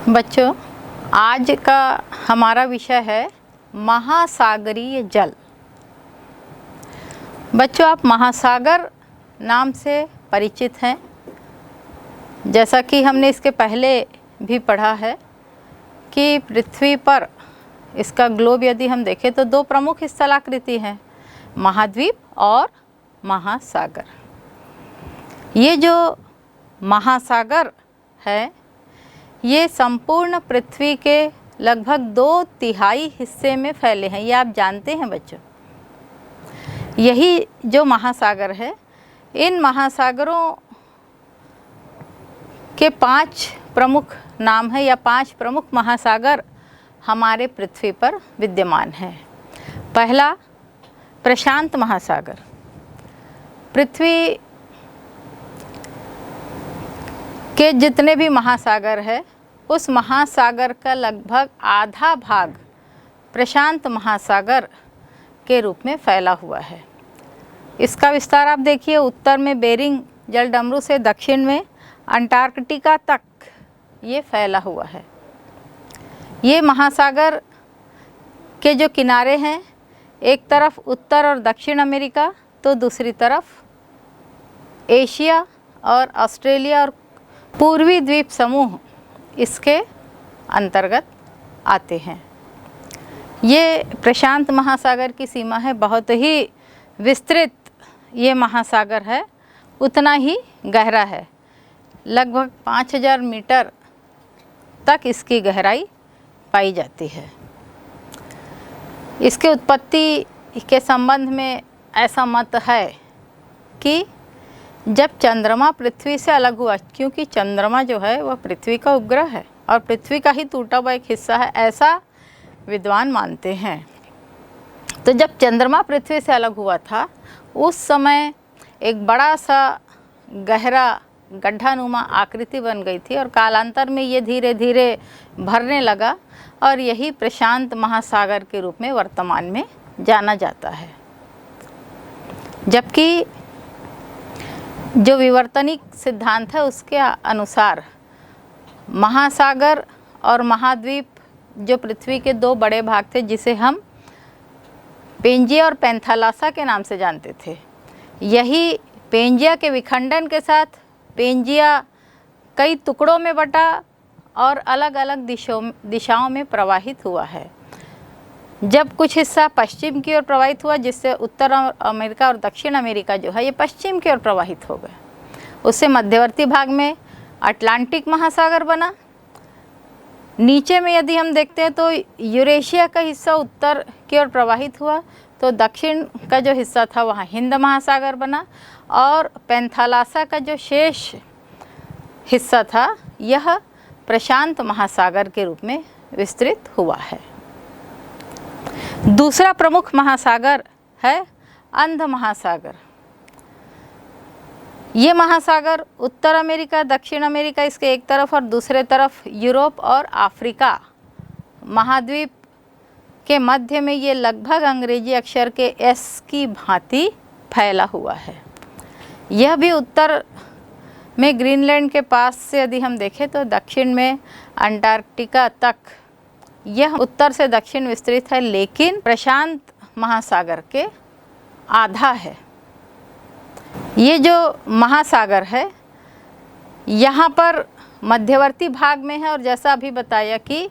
बच्चों, आज का हमारा विषय है महासागरीय जल। बच्चों, आप महासागर नाम से परिचित हैं। जैसा कि हमने इसके पहले भी पढ़ा है कि पृथ्वी पर इसका ग्लोब यदि हम देखें तो दो प्रमुख स्थलाकृति हैं, महाद्वीप और महासागर। ये जो महासागर है ये संपूर्ण पृथ्वी के लगभग 2/3 हिस्से में फैले हैं। ये आप जानते हैं बच्चों। यही जो महासागर है, इन महासागरों के 5 प्रमुख नाम है या 5 प्रमुख महासागर हमारे पृथ्वी पर विद्यमान हैं। पहला, प्रशांत महासागर। पृथ्वी के जितने भी महासागर है उस महासागर का लगभग आधा भाग प्रशांत महासागर के रूप में फैला हुआ है। इसका विस्तार आप देखिए, उत्तर में बेरिंग जलडमरू से दक्षिण में अंटार्कटिका तक ये फैला हुआ है। ये महासागर के जो किनारे हैं, एक तरफ उत्तर और दक्षिण अमेरिका तो दूसरी तरफ एशिया और ऑस्ट्रेलिया और पूर्वी द्वीप समूह इसके अंतर्गत आते हैं। ये प्रशांत महासागर की सीमा है, बहुत ही विस्तृत ये महासागर है, उतना ही गहरा है। लगभग 5000 मीटर तक इसकी गहराई पाई जाती है। इसके उत्पत्ति के संबंध में ऐसा मत है कि जब चंद्रमा पृथ्वी से अलग हुआ, क्योंकि चंद्रमा जो है वह पृथ्वी का उपग्रह है और पृथ्वी का ही टूटा हुआ एक हिस्सा है, ऐसा विद्वान मानते हैं। तो जब चंद्रमा पृथ्वी से अलग हुआ था उस समय एक बड़ा सा गहरा गड्ढानुमा आकृति बन गई थी और कालांतर में ये धीरे धीरे भरने लगा और यही प्रशांत महासागर के रूप में वर्तमान में जाना जाता है। जबकि जो विवर्तनिक सिद्धांत है उसके अनुसार महासागर और महाद्वीप जो पृथ्वी के 2 बड़े भाग थे, जिसे हम पेंजिया और पैंथालासा के नाम से जानते थे, यही पेंजिया के विखंडन के साथ पेंजिया कई टुकड़ों में बटा और अलग अलग दिशाओं में प्रवाहित हुआ है। जब कुछ हिस्सा पश्चिम की ओर प्रवाहित हुआ, जिससे उत्तर अमेरिका और दक्षिण अमेरिका जो है ये पश्चिम की ओर प्रवाहित हो गए, उससे मध्यवर्ती भाग में अटलांटिक महासागर बना। नीचे में यदि हम देखते हैं तो यूरेशिया का हिस्सा उत्तर की ओर प्रवाहित हुआ, तो दक्षिण का जो हिस्सा था वहाँ हिंद महासागर बना और पैंथालासा का जो शेष हिस्सा था यह प्रशांत महासागर के रूप में विस्तृत हुआ है। दूसरा प्रमुख महासागर है अंध महासागर। ये महासागर उत्तर अमेरिका, दक्षिण अमेरिका इसके एक तरफ और दूसरे तरफ यूरोप और अफ्रीका महाद्वीप के मध्य में ये लगभग अंग्रेजी अक्षर के एस की भांति फैला हुआ है। यह भी उत्तर में ग्रीनलैंड के पास से यदि हम देखें तो दक्षिण में अंटार्कटिका तक यह उत्तर से दक्षिण विस्तृत है, लेकिन प्रशांत महासागर के आधा है। ये जो महासागर है यहाँ पर मध्यवर्ती भाग में है और जैसा अभी बताया कि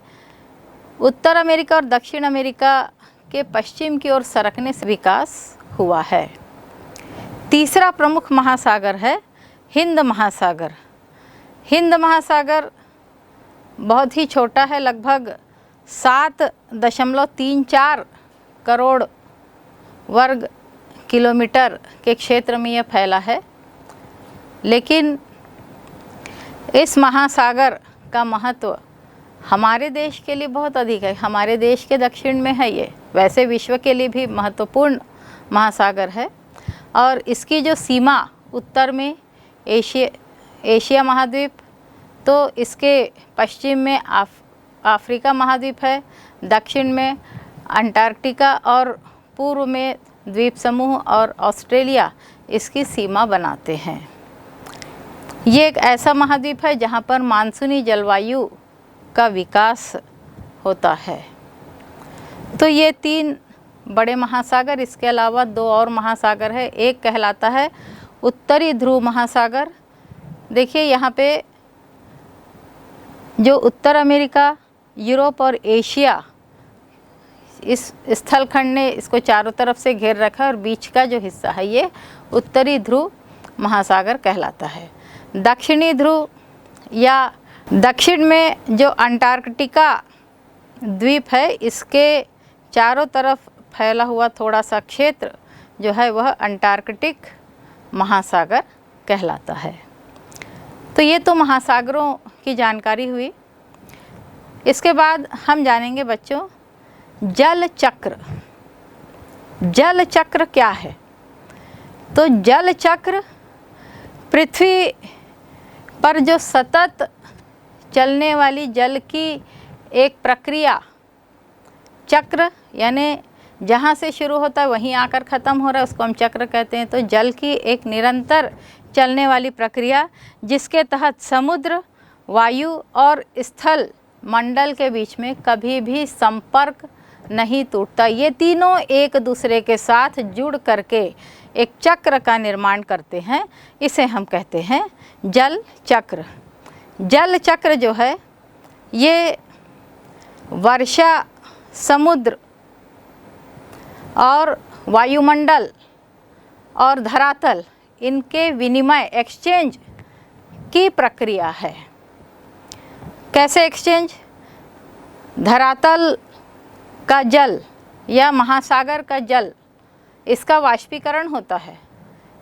उत्तर अमेरिका और दक्षिण अमेरिका के पश्चिम की ओर सरकने से विकास हुआ है। तीसरा प्रमुख महासागर है हिंद महासागर। हिंद महासागर बहुत ही छोटा है, लगभग 7.34 करोड़ वर्ग किलोमीटर के क्षेत्र में यह फैला है। लेकिन इस महासागर का महत्व हमारे देश के लिए बहुत अधिक है। हमारे देश के दक्षिण में है ये, वैसे विश्व के लिए भी महत्वपूर्ण महासागर है। और इसकी जो सीमा उत्तर में एशिया महाद्वीप, तो इसके पश्चिम में अफ्रीका महाद्वीप है, दक्षिण में अंटार्कटिका और पूर्व में द्वीप समूह और ऑस्ट्रेलिया इसकी सीमा बनाते हैं। ये एक ऐसा महाद्वीप है जहाँ पर मानसूनी जलवायु का विकास होता है। तो ये 3 बड़े महासागर, इसके अलावा 2 और महासागर है। एक कहलाता है उत्तरी ध्रुव महासागर। देखिए यहाँ पे जो उत्तर अमेरिका, यूरोप और एशिया, इस स्थलखंड ने इसको चारों तरफ से घेर रखा है और बीच का जो हिस्सा है ये उत्तरी ध्रुव महासागर कहलाता है। दक्षिणी ध्रुव या दक्षिण में जो अंटार्कटिका द्वीप है, इसके चारों तरफ फैला हुआ थोड़ा सा क्षेत्र जो है वह अंटार्कटिक महासागर कहलाता है। तो ये तो महासागरों की जानकारी हुई। इसके बाद हम जानेंगे बच्चों जल चक्र। जल चक्र क्या है? तो जल चक्र पृथ्वी पर जो सतत चलने वाली जल की एक प्रक्रिया, चक्र यानी जहाँ से शुरू होता है वहीं आकर ख़त्म हो रहा है, उसको हम चक्र कहते हैं। तो जल की एक निरंतर चलने वाली प्रक्रिया जिसके तहत समुद्र, वायु और स्थल मंडल के बीच में कभी भी संपर्क नहीं टूटता। ये तीनों एक दूसरे के साथ जुड़ करके एक चक्र का निर्माण करते हैं, इसे हम कहते हैं जल चक्र। जल चक्र जो है ये वर्षा, समुद्र और वायुमंडल और धरातल, इनके विनिमय, एक्सचेंज की प्रक्रिया है। कैसे एक्सचेंज? धरातल का जल या महासागर का जल, इसका वाष्पीकरण होता है।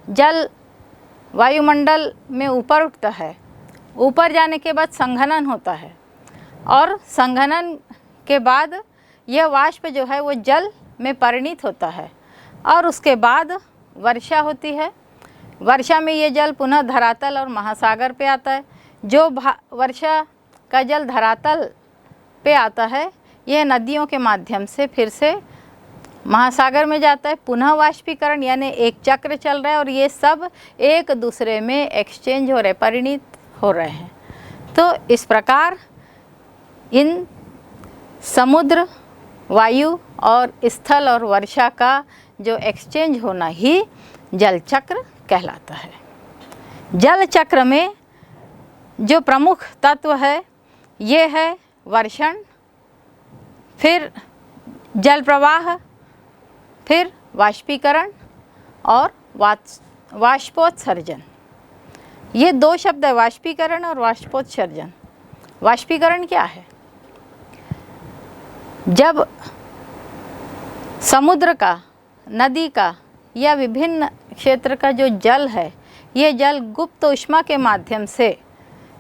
जल वायुमंडल में ऊपर उठता है, ऊपर जाने के बाद संघनन होता है और संघनन के बाद यह वाष्प जो है वो जल में परिणित होता है और उसके बाद वर्षा होती है। वर्षा में ये जल पुनः धरातल और महासागर पे आता है। जो वर्षा का जल धरातल पे आता है यह नदियों के माध्यम से फिर से महासागर में जाता है, पुनः वाष्पीकरण, यानी एक चक्र चल रहा है और ये सब एक दूसरे में एक्सचेंज हो रहे, परिणित हो रहे हैं। तो इस प्रकार इन समुद्र, वायु और स्थल और वर्षा का जो एक्सचेंज होना ही जल चक्र कहलाता है। जल चक्र में जो प्रमुख तत्व है ये है वर्षण, फिर जल प्रवाह, फिर वाष्पीकरण और वाष्पोत्सर्जन। ये 2 शब्द है, वाष्पीकरण और वाष्पोत्सर्जन। वाष्पीकरण क्या है? जब समुद्र का, नदी का या विभिन्न क्षेत्र का जो जल है, ये जल गुप्त ऊष्मा के माध्यम से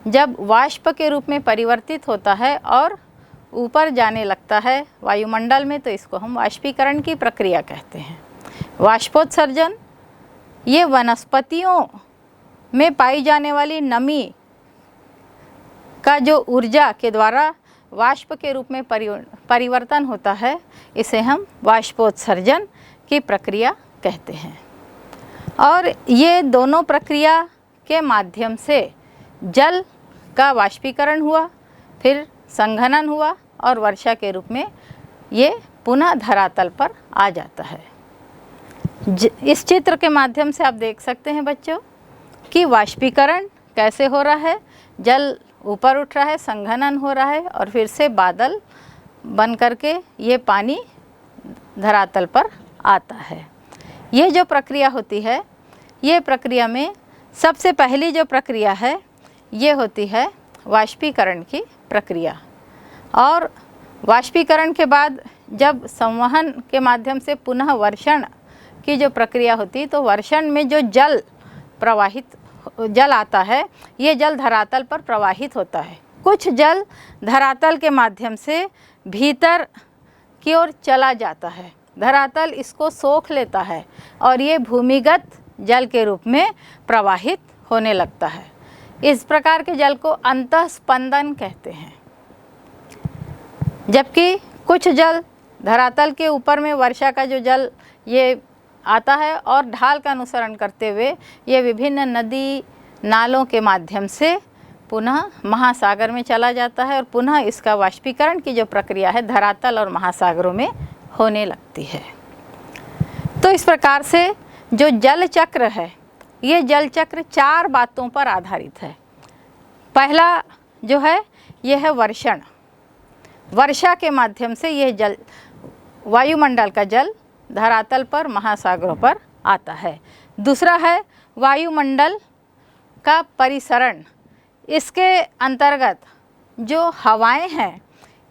जब वाष्प के रूप में परिवर्तित होता है और ऊपर जाने लगता है वायुमंडल में, तो इसको हम वाष्पीकरण की प्रक्रिया कहते हैं। वाष्पोत्सर्जन ये वनस्पतियों में पाई जाने वाली नमी का जो ऊर्जा के द्वारा वाष्प के रूप में परिवर्तन होता है, इसे हम वाष्पोत्सर्जन की प्रक्रिया कहते हैं। और ये दोनों प्रक्रिया के माध्यम से जल का वाष्पीकरण हुआ, फिर संघनन हुआ और वर्षा के रूप में ये पुनः धरातल पर आ जाता है। इस चित्र के माध्यम से आप देख सकते हैं बच्चों कि वाष्पीकरण कैसे हो रहा है। जल ऊपर उठ रहा है, संघनन हो रहा है और फिर से बादल बन करके ये पानी धरातल पर आता है। ये जो प्रक्रिया होती है, ये प्रक्रिया में सबसे पहली जो प्रक्रिया है ये होती है वाष्पीकरण की प्रक्रिया। और वाष्पीकरण के बाद जब संवहन के माध्यम से पुनः वर्षण की जो प्रक्रिया होती है, तो वर्षण में जो जल आता है, ये जल धरातल पर प्रवाहित होता है। कुछ जल धरातल के माध्यम से भीतर की ओर चला जाता है, धरातल इसको सोख लेता है और ये भूमिगत जल के रूप में प्रवाहित होने लगता है। इस प्रकार के जल को अंतःस्पंदन कहते हैं। जबकि कुछ जल धरातल के ऊपर में वर्षा का जो जल ये आता है और ढाल का अनुसरण करते हुए ये विभिन्न नदी नालों के माध्यम से पुनः महासागर में चला जाता है और पुनः इसका वाष्पीकरण की जो प्रक्रिया है धरातल और महासागरों में होने लगती है। तो इस प्रकार से जो जल चक्र है, ये जल चक्र 4 बातों पर आधारित है। पहला जो है ये है वर्षण। वर्षा के माध्यम से यह जल, वायुमंडल का जल धरातल पर महासागरों पर आता है। दूसरा है वायुमंडल का परिसरण। इसके अंतर्गत जो हवाएं हैं,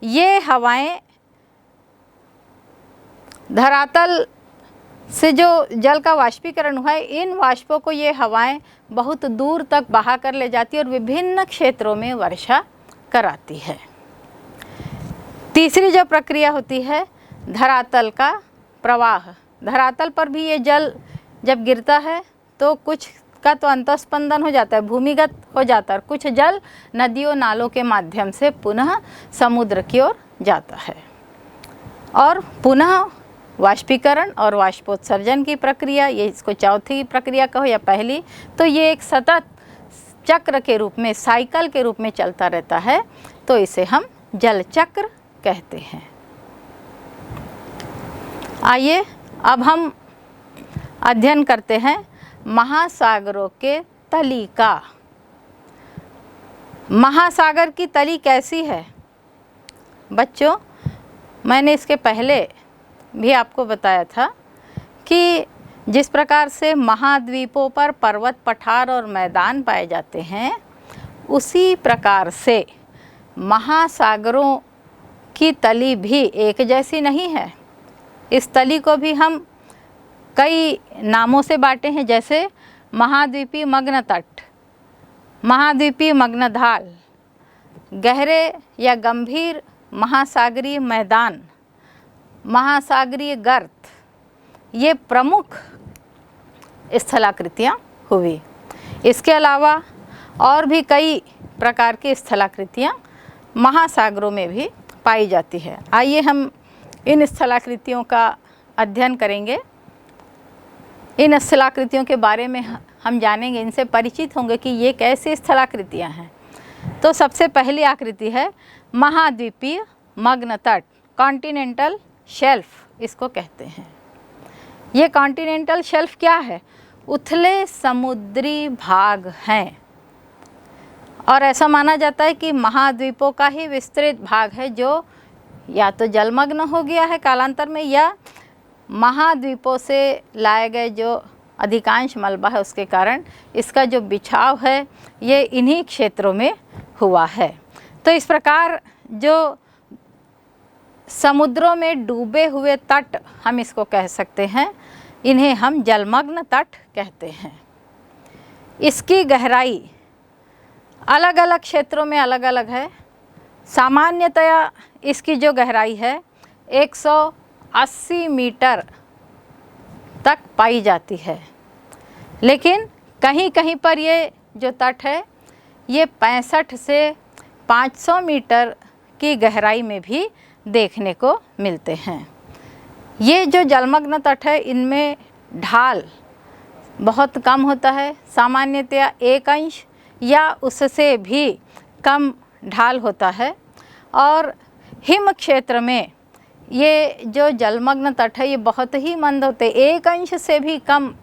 ये हवाएं धरातल से जो जल का वाष्पीकरण हुआ है, इन वाष्पों को ये हवाएं बहुत दूर तक बहा कर ले जाती है और विभिन्न क्षेत्रों में वर्षा कराती है। तीसरी जो प्रक्रिया होती है धरातल का प्रवाह। धरातल पर भी ये जल जब गिरता है तो कुछ का तो अंतस्पंदन हो जाता है, भूमिगत हो जाता है, और कुछ जल नदियों नालों के माध्यम से पुनः समुद्र की ओर जाता है। और पुनः वाष्पीकरण और वाष्पोत्सर्जन की प्रक्रिया, ये इसको चौथी प्रक्रिया कहो या पहली, तो ये एक सतत चक्र के रूप में, साइकिल के रूप में चलता रहता है, तो इसे हम जल चक्र कहते हैं। आइए अब हम अध्ययन करते हैं महासागरों के तली का। महासागर की तली कैसी है बच्चों? मैंने इसके पहले भी आपको बताया था कि जिस प्रकार से महाद्वीपों पर पर्वत, पठार और मैदान पाए जाते हैं, उसी प्रकार से महासागरों की तली भी एक जैसी नहीं है। इस तली को भी हम कई नामों से बांटे हैं, जैसे महाद्वीपीय मग्न तट, महाद्वीपीय मग्न ढाल, गहरे या गंभीर महासागरीय मैदान, महासागरीय गर्त, ये प्रमुख स्थलाकृतियाँ हुई। इसके अलावा और भी कई प्रकार की स्थलाकृतियाँ महासागरों में भी पाई जाती है। आइए हम इन स्थलाकृतियों का अध्ययन करेंगे। इन स्थलाकृतियों के बारे में हम जानेंगे, इनसे परिचित होंगे कि ये कैसी स्थलाकृतियाँ हैं। तो सबसे पहली आकृति है महाद्वीपीय मग्न तट, कॉन्टिनेंटल शेल्फ इसको कहते हैं। ये कॉन्टिनेंटल शेल्फ क्या है? उथले समुद्री भाग हैं, और ऐसा माना जाता है कि महाद्वीपों का ही विस्तृत भाग है जो या तो जलमग्न हो गया है कालांतर में, या महाद्वीपों से लाए गए जो अधिकांश मलबा है उसके कारण इसका जो बिछाव है ये इन्हीं क्षेत्रों में हुआ है। तो इस प्रकार जो समुद्रों में डूबे हुए तट हम इसको कह सकते हैं, इन्हें हम जलमग्न तट कहते हैं। इसकी गहराई अलग अलग क्षेत्रों में अलग अलग है। सामान्यतया इसकी जो गहराई है 180 मीटर तक पाई जाती है, लेकिन कहीं कहीं पर ये जो तट है ये 65 से 500 मीटर की गहराई में भी देखने को मिलते हैं। ये जो जलमग्न तट है इनमें ढाल बहुत कम होता है, सामान्यतया 1 अंश या उससे भी कम ढाल होता है। और हिम क्षेत्र में ये जो जलमग्न तट है ये बहुत ही मंद होते, 1 अंश से भी कम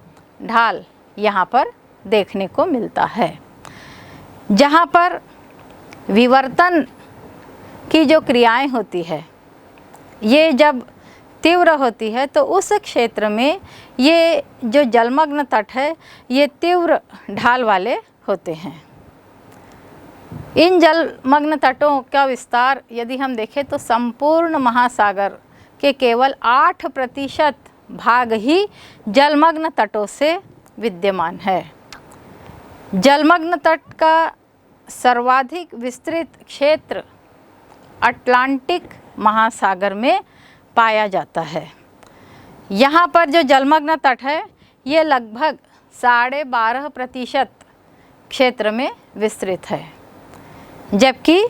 ढाल यहाँ पर देखने को मिलता है। जहाँ पर विवर्तन की जो क्रियाएं होती है ये जब तीव्र होती है, तो उस क्षेत्र में ये जो जलमग्न तट है ये तीव्र ढाल वाले होते हैं। इन जलमग्न तटों का विस्तार यदि हम देखें तो संपूर्ण महासागर के केवल 8% भाग ही जलमग्न तटों से विद्यमान है। जलमग्न तट का सर्वाधिक विस्तृत क्षेत्र अटलांटिक महासागर में पाया जाता है। यहाँ पर जो जलमग्न तट है ये लगभग 12.5% क्षेत्र में विस्तृत है, जबकि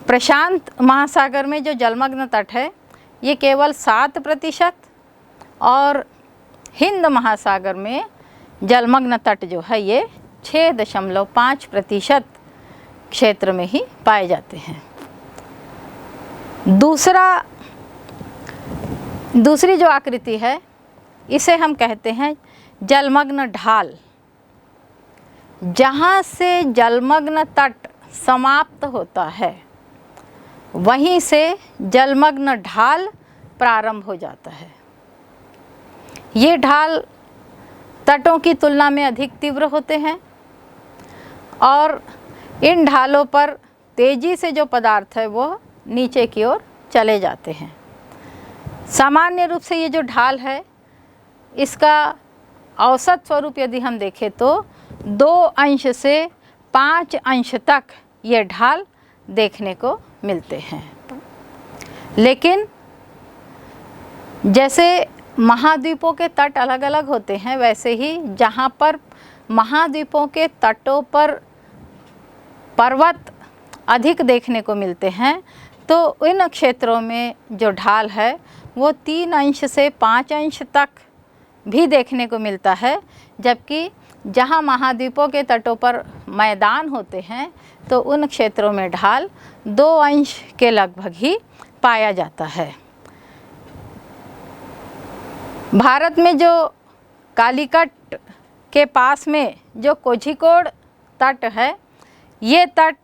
प्रशांत महासागर में जो जलमग्न तट है ये केवल 7%, और हिंद महासागर में जलमग्न तट जो है ये 6.5% क्षेत्र में ही पाए जाते हैं। दूसरी जो आकृति है इसे हम कहते हैं जलमग्न ढाल। जहाँ से जलमग्न तट समाप्त होता है वहीं से जलमग्न ढाल प्रारंभ हो जाता है। ये ढाल तटों की तुलना में अधिक तीव्र होते हैं और इन ढालों पर तेजी से जो पदार्थ है वो नीचे की ओर चले जाते हैं। सामान्य रूप से ये जो ढाल है इसका औसत स्वरूप यदि हम देखें तो 2 अंश से 5 अंश तक ये ढाल देखने को मिलते हैं। लेकिन जैसे महाद्वीपों के तट अलग अलग होते हैं वैसे ही जहाँ पर महाद्वीपों के तटों पर पर्वत अधिक देखने को मिलते हैं तो इन क्षेत्रों में जो ढाल है वो 3 अंश से 5 अंश तक भी देखने को मिलता है, जबकि जहाँ महाद्वीपों के तटों पर मैदान होते हैं तो उन क्षेत्रों में ढाल 2 अंश के लगभग ही पाया जाता है। भारत में जो कालीकट के पास में जो कोझिकोड तट है ये तट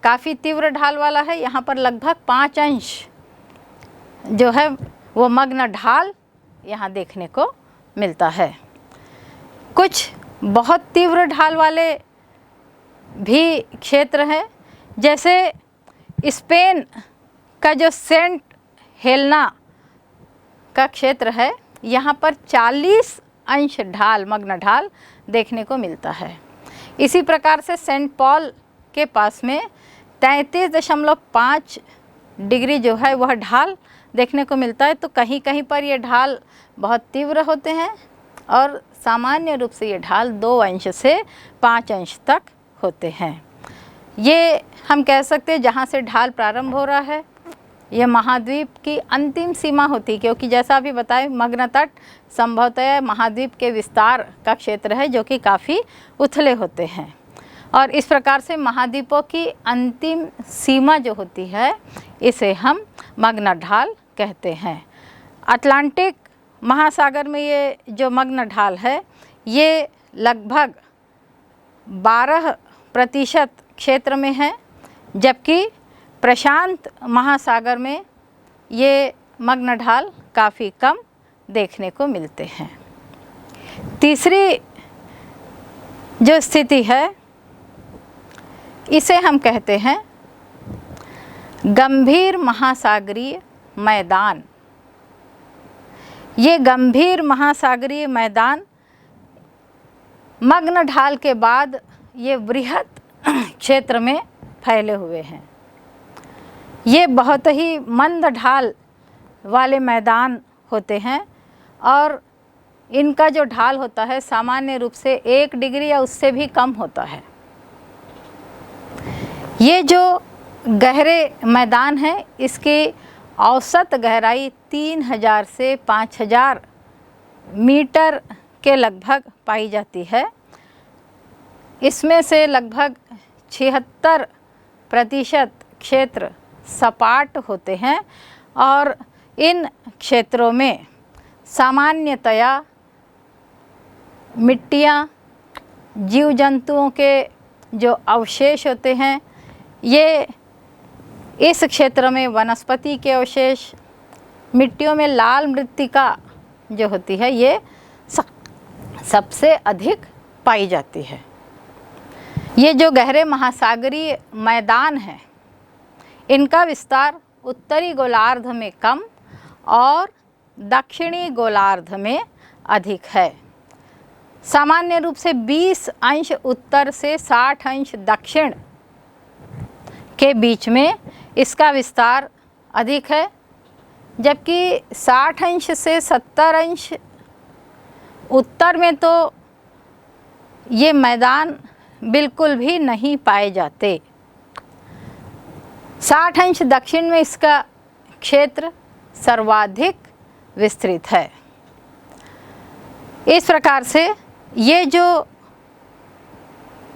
काफ़ी तीव्र ढाल वाला है। यहाँ पर लगभग 5 अंश जो है वो मग्न ढाल यहाँ देखने को मिलता है। कुछ बहुत तीव्र ढाल वाले भी क्षेत्र हैं, जैसे स्पेन का जो सेंट हेलेना का क्षेत्र है यहाँ पर 40 अंश ढाल मग्न ढाल देखने को मिलता है। इसी प्रकार से सेंट पॉल के पास में 33.5 डिग्री जो है वह ढाल देखने को मिलता है। तो कहीं कहीं पर ये ढाल बहुत तीव्र होते हैं और सामान्य रूप से ये ढाल 2 अंश से 5 अंश तक होते हैं। ये हम कह सकते हैं जहाँ से ढाल प्रारंभ हो रहा है ये महाद्वीप की अंतिम सीमा होती है, क्योंकि जैसा अभी बताएं मग्न तट संभवतः महाद्वीप के विस्तार का क्षेत्र है जो कि काफ़ी उथले होते हैं और इस प्रकार से महाद्वीपों की अंतिम सीमा जो होती है इसे हम मग्न ढाल कहते हैं। अटलांटिक महासागर में ये जो मग्न ढाल है ये लगभग 12% क्षेत्र में है, जबकि प्रशांत महासागर में ये मग्न ढाल काफ़ी कम देखने को मिलते हैं। तीसरी जो स्थिति है इसे हम कहते हैं गंभीर महासागरीय मैदान। ये गंभीर महासागरीय मैदान मग्न ढाल के बाद ये वृहत क्षेत्र में फैले हुए हैं। ये बहुत ही मंद ढाल वाले मैदान होते हैं और इनका जो ढाल होता है सामान्य रूप से 1 डिग्री या उससे भी कम होता है। ये जो गहरे मैदान है इसकी औसत गहराई 3000 से 5000 मीटर के लगभग पाई जाती है। इसमें से लगभग 76% क्षेत्र सपाट होते हैं और इन क्षेत्रों में सामान्यतया मिट्टियाँ, जीव जंतुओं के जो अवशेष होते हैं ये इस क्षेत्र में वनस्पति के अवशेष, मिट्टियों में लाल मृत्तिका जो होती है ये सबसे अधिक पाई जाती है। ये जो गहरे महासागरीय मैदान हैं इनका विस्तार उत्तरी गोलार्ध में कम और दक्षिणी गोलार्ध में अधिक है। सामान्य रूप से 20 अंश उत्तर से 60 अंश दक्षिण के बीच में इसका विस्तार अधिक है, जबकि 60 अंश से 70 अंश उत्तर में तो ये मैदान बिल्कुल भी नहीं पाए जाते। 60 अंश दक्षिण में इसका क्षेत्र सर्वाधिक विस्तृत है। इस प्रकार से ये जो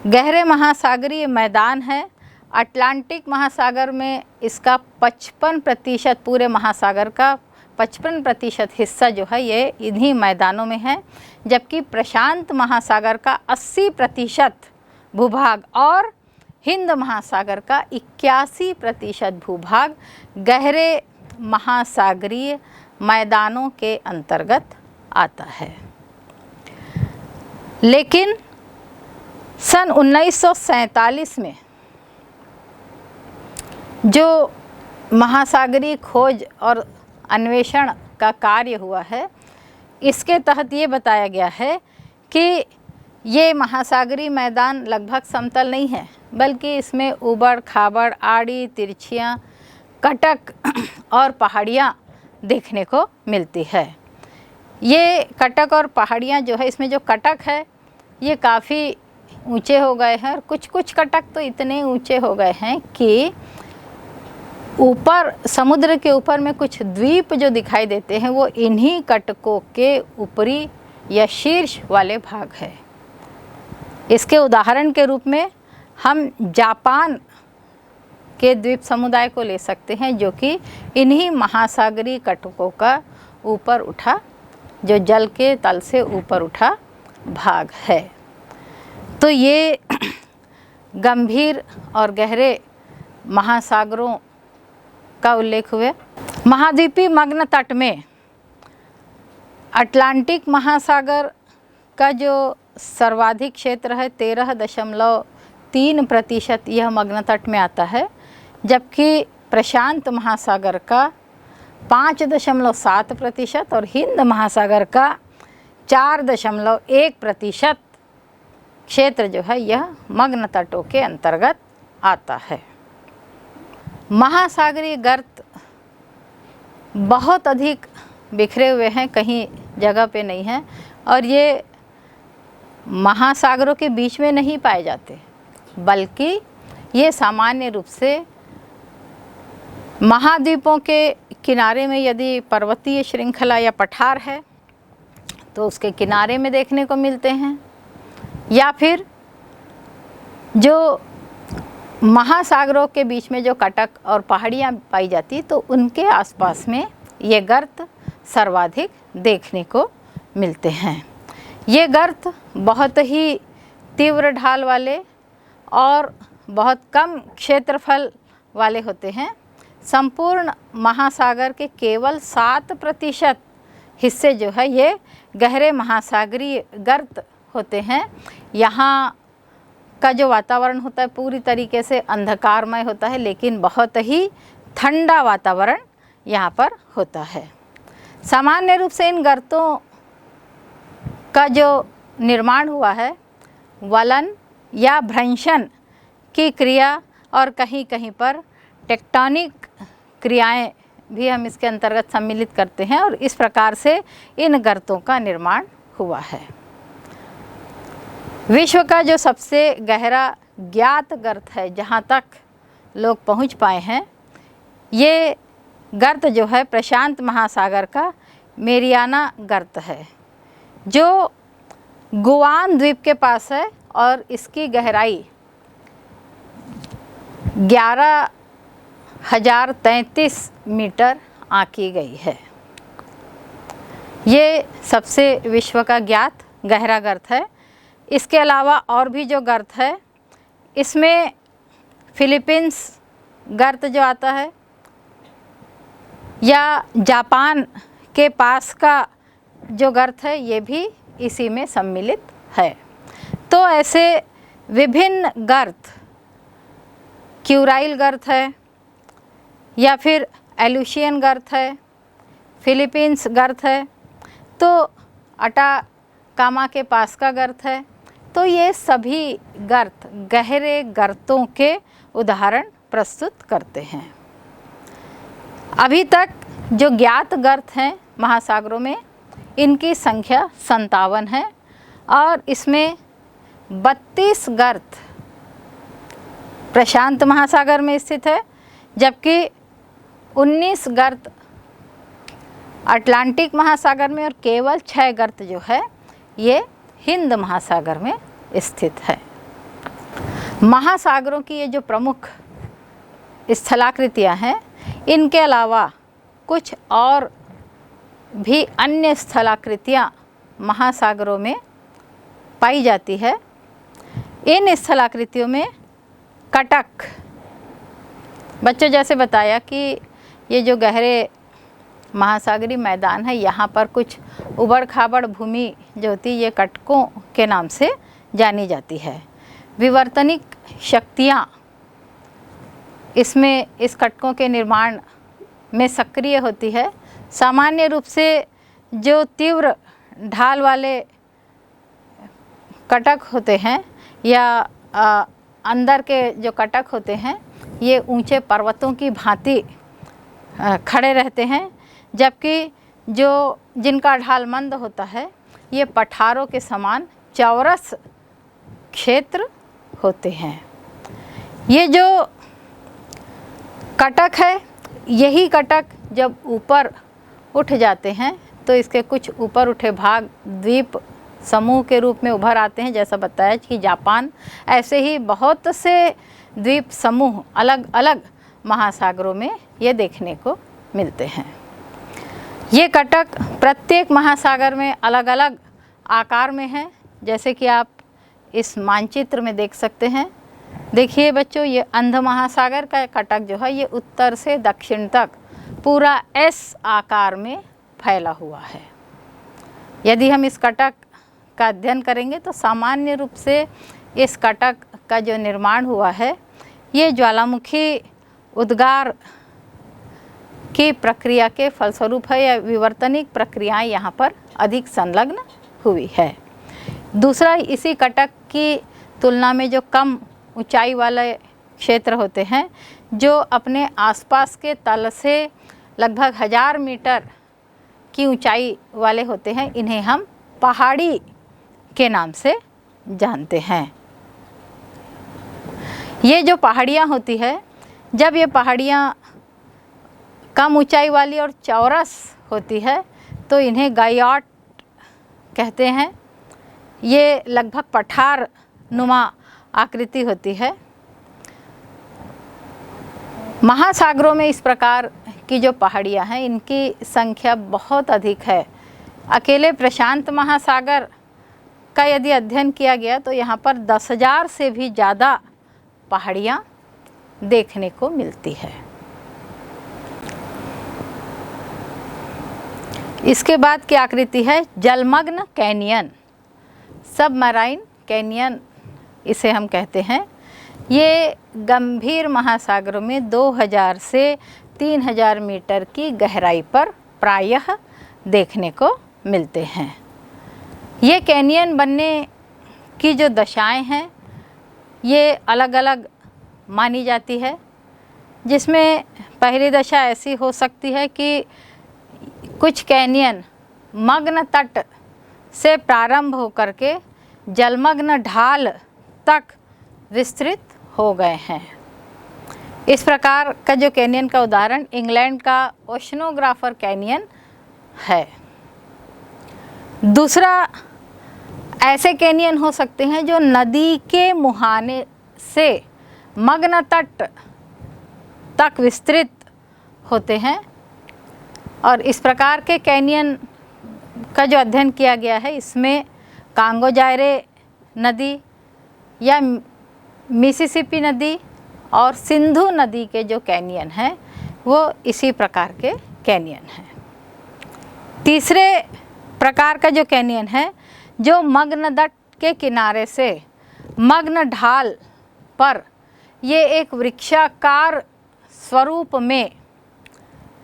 गहरे महासागरीय मैदान है अटलांटिक महासागर में इसका 55% पूरे महासागर का 55% हिस्सा जो है ये इन्हीं मैदानों में है, जबकि प्रशांत महासागर का 80% भूभाग और हिंद महासागर का 81% भूभाग गहरे महासागरीय मैदानों के अंतर्गत आता है। लेकिन सन 1947 में जो महासागरीय खोज और अन्वेषण का कार्य हुआ है, इसके तहत ये बताया गया है कि ये महासागरीय मैदान लगभग समतल नहीं है, बल्कि इसमें ऊबड़ खाबड़, आड़ी तिरछियाँ, कटक और पहाड़ियाँ देखने को मिलती है। ये कटक और पहाड़ियाँ जो है, इसमें जो कटक है ये काफ़ी ऊंचे हो गए हैं, और कुछ कटक तो इतने ऊंचे हो गए हैं कि ऊपर समुद्र के ऊपर में कुछ द्वीप जो दिखाई देते हैं वो इन्हीं कटकों के ऊपरी या शीर्ष वाले भाग है। इसके उदाहरण के रूप में हम जापान के द्वीप समुदाय को ले सकते हैं, जो कि इन्हीं महासागरीय कटकों का ऊपर उठा, जो जल के तल से ऊपर उठा भाग है। तो ये गंभीर और गहरे महासागरों का उल्लेख हुए। महाद्वीपीय मग्न तट में अटलांटिक महासागर का जो सर्वाधिक क्षेत्र है 13.3% यह मग्न तट में आता है, जबकि प्रशांत महासागर का 5.7% और हिंद महासागर का 4.1% क्षेत्र जो है यह मग्न तटों के अंतर्गत आता है। महासागरीय गर्त बहुत अधिक बिखरे हुए हैं, कहीं जगह पे नहीं हैं, और ये महासागरों के बीच में नहीं पाए जाते, बल्कि ये सामान्य रूप से महाद्वीपों के किनारे में, यदि पर्वतीय श्रृंखला या पठार है तो उसके किनारे में देखने को मिलते हैं, या फिर जो महासागरों के बीच में जो कटक और पहाड़ियाँ पाई जाती तो उनके आसपास में ये गर्त सर्वाधिक देखने को मिलते हैं। ये गर्त बहुत ही तीव्र ढाल वाले और बहुत कम क्षेत्रफल वाले होते हैं। संपूर्ण महासागर के केवल 7% हिस्से जो है ये गहरे महासागरीय गर्त होते हैं। यहाँ का जो वातावरण होता है पूरी तरीके से अंधकारमय होता है, लेकिन बहुत ही ठंडा वातावरण यहाँ पर होता है। सामान्य रूप से इन गर्तों का जो निर्माण हुआ है वलन या भ्रंशन की क्रिया और कहीं कहीं पर टेक्टोनिक क्रियाएं भी हम इसके अंतर्गत सम्मिलित करते हैं, और इस प्रकार से इन गर्तों का निर्माण हुआ है। विश्व का जो सबसे गहरा ज्ञात गर्त है, जहाँ तक लोग पहुँच पाए हैं, ये गर्त जो है प्रशांत महासागर का मेरियाना गर्त है, जो गुआम द्वीप के पास है, और इसकी गहराई 11,033 मीटर आंकी गई है। ये सबसे विश्व का ज्ञात गहरा गर्त है। इसके अलावा और भी जो गर्त है, इसमें फिलीपींस गर्त जो आता है, या जापान के पास का जो गर्त है, ये भी इसी में सम्मिलित है। तो ऐसे विभिन्न गर्त, क्यूराइल गर्त है, या फिर एलुशियन गर्त है, फिलीपींस गर्त है, तो अटाकामा के पास का गर्त है। तो ये सभी गर्त गहरे गर्तों के उदाहरण प्रस्तुत करते हैं। अभी तक जो ज्ञात गर्त हैं महासागरों में, इनकी संख्या 57 है, और इसमें 32 गर्त प्रशांत महासागर में स्थित है, जबकि 19 गर्त अटलांटिक महासागर में, और केवल 6 गर्त जो है ये हिंद महासागर में स्थित है। महासागरों की ये जो प्रमुख स्थलाकृतियाँ हैं, इनके अलावा कुछ और भी अन्य स्थलाकृतियाँ महासागरों में पाई जाती है। इन स्थलाकृतियों में कटक, बच्चों जैसे बताया कि ये जो गहरे महासागरीय मैदान है, यहाँ पर कुछ उबड़ खाबड़ भूमि जो होती है ये कटकों के नाम से जानी जाती है। विवर्तनिक शक्तियाँ इसमें इस कटकों के निर्माण में सक्रिय होती है। सामान्य रूप से जो तीव्र ढाल वाले कटक होते हैं या अंदर के जो कटक होते हैं ये ऊंचे पर्वतों की भांति खड़े रहते हैं, जबकि जो जिनका ढाल मंद होता है ये पठारों के समान चौरस क्षेत्र होते हैं। ये जो कटक है, यही कटक जब ऊपर उठ जाते हैं तो इसके कुछ ऊपर उठे भाग द्वीप समूह के रूप में उभर आते हैं। जैसा बताया कि जापान, ऐसे ही बहुत से द्वीप समूह अलग अलग महासागरों में ये देखने को मिलते हैं। ये कटक प्रत्येक महासागर में अलग अलग आकार में हैं, जैसे कि आप इस मानचित्र में देख सकते हैं। देखिए बच्चों, ये अंध महासागर का कटक जो है ये उत्तर से दक्षिण तक पूरा एस आकार में फैला हुआ है। यदि हम इस कटक का अध्ययन करेंगे तो सामान्य रूप से इस कटक का जो निर्माण हुआ है ये ज्वालामुखी उद्गार की प्रक्रिया के फलस्वरूप है, या विवर्तनिक प्रक्रियाएं यहाँ पर अधिक संलग्न हुई है। दूसरा, इसी कटक की तुलना में जो कम ऊंचाई वाले क्षेत्र होते हैं, जो अपने आसपास के तल से लगभग 1000 मीटर की ऊंचाई वाले होते हैं, इन्हें हम पहाड़ी के नाम से जानते हैं। ये जो पहाड़ियाँ होती है, जब ये पहाड़ियाँ कम ऊंचाई वाली और चौरस होती है तो इन्हें गायोट कहते हैं। ये लगभग पठार नुमा आकृति होती है। महासागरों में इस प्रकार की जो पहाड़ियाँ हैं इनकी संख्या बहुत अधिक है। अकेले प्रशांत महासागर का यदि अध्ययन किया गया तो यहाँ पर 10,000 से भी ज़्यादा पहाड़ियाँ देखने को मिलती है। इसके बाद की आकृति है जलमग्न कैनियन, सबमराइन कैनियन इसे हम कहते हैं। ये गंभीर महासागरों में 2000 से 3000 मीटर की गहराई पर प्रायः देखने को मिलते हैं। ये कैनियन बनने की जो दशाएं हैं ये अलग अलग मानी जाती है, जिसमें पहली दशा ऐसी हो सकती है कि कुछ कैनियन मग्न तट से प्रारंभ होकर के जलमग्न ढाल तक विस्तृत हो गए हैं। इस प्रकार का जो कैनियन का उदाहरण इंग्लैंड का ओशनोग्राफर कैनियन है। दूसरा, ऐसे कैनियन हो सकते हैं जो नदी के मुहाने से मग्न तट तक विस्तृत होते हैं, और इस प्रकार के कैनियन का जो अध्ययन किया गया है इसमें कांगो जायरे नदी या मिसिसिपी नदी और सिंधु नदी के जो कैनियन हैं वो इसी प्रकार के कैनियन हैं। तीसरे प्रकार का जो कैनियन है जो मग्न तट के किनारे से मग्न ढाल पर ये एक वृक्षाकार स्वरूप में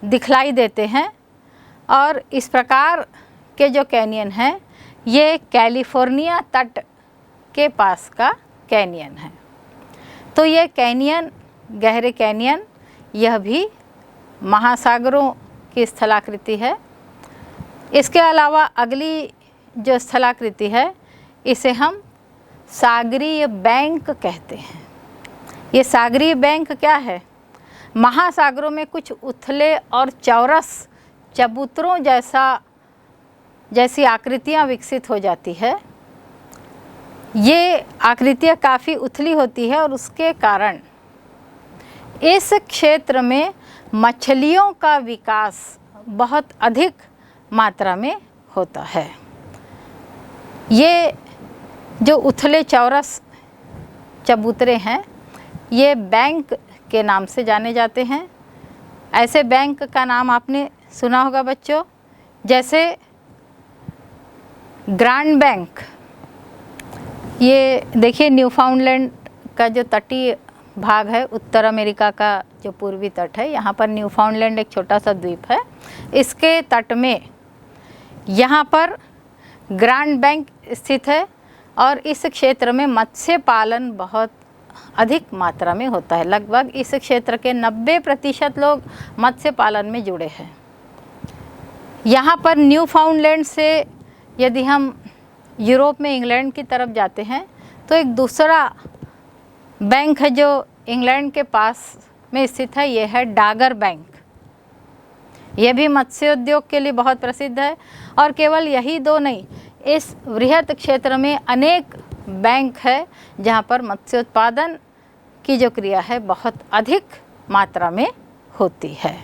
दिखलाई देते हैं, और इस प्रकार के जो कैनियन हैं ये कैलिफोर्निया तट के पास का कैनियन है। तो ये कैनियन, गहरे कैनियन, यह भी महासागरों की स्थलाकृति है। इसके अलावा अगली जो स्थलाकृति है इसे हम सागरीय बैंक कहते हैं। ये सागरीय बैंक क्या है? महासागरों में कुछ उथले और चौरस चबूतरों जैसी आकृतियाँ विकसित हो जाती है। ये आकृतियाँ काफ़ी उथली होती है और उसके कारण इस क्षेत्र में मछलियों का विकास बहुत अधिक मात्रा में होता है। ये जो उथले चौरस चबूतरे हैं, ये बैंक के नाम से जाने जाते हैं। ऐसे बैंक का नाम आपने सुना होगा बच्चों, जैसे ग्रांड बैंक। ये देखिए न्यूफाउंडलैंड का जो तटीय भाग है, उत्तर अमेरिका का जो पूर्वी तट है, यहाँ पर न्यूफाउंडलैंड एक छोटा सा द्वीप है। इसके तट में यहाँ पर ग्रांड बैंक स्थित है और इस क्षेत्र में मत्स्य पालन बहुत अधिक मात्रा में होता है। लगभग इस क्षेत्र के 90% लोग मत्स्य पालन में जुड़े हैं। यहाँ पर न्यूफाउंडलैंड से यदि हम यूरोप में इंग्लैंड की तरफ जाते हैं तो एक दूसरा बैंक है जो इंग्लैंड के पास में स्थित है, ये है डागर बैंक। यह भी मत्स्य उद्योग के लिए बहुत प्रसिद्ध है। और केवल यही दो नहीं, इस वृहत क्षेत्र में अनेक बैंक है जहाँ पर मत्स्य उत्पादन की जो क्रिया है बहुत अधिक मात्रा में होती है।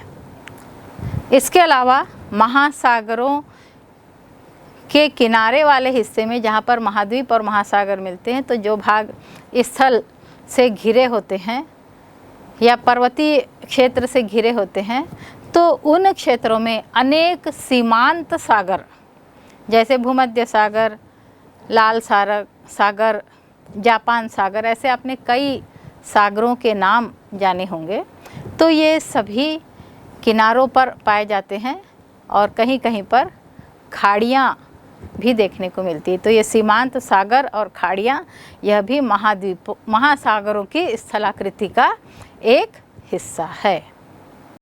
इसके अलावा महासागरों के किनारे वाले हिस्से में, जहाँ पर महाद्वीप और महासागर मिलते हैं, तो जो भाग स्थल से घिरे होते हैं या पर्वतीय क्षेत्र से घिरे होते हैं, तो उन क्षेत्रों में अनेक सीमांत सागर जैसे भूमध्य सागर, लाल सागर, जापान सागर, ऐसे आपने कई सागरों के नाम जाने होंगे। तो ये सभी किनारों पर पाए जाते हैं और कहीं कहीं पर खाड़ियाँ भी देखने को मिलती है। तो ये सीमांत सागर और खाड़ियाँ, यह भी महासागरों की स्थलाकृति का एक हिस्सा है।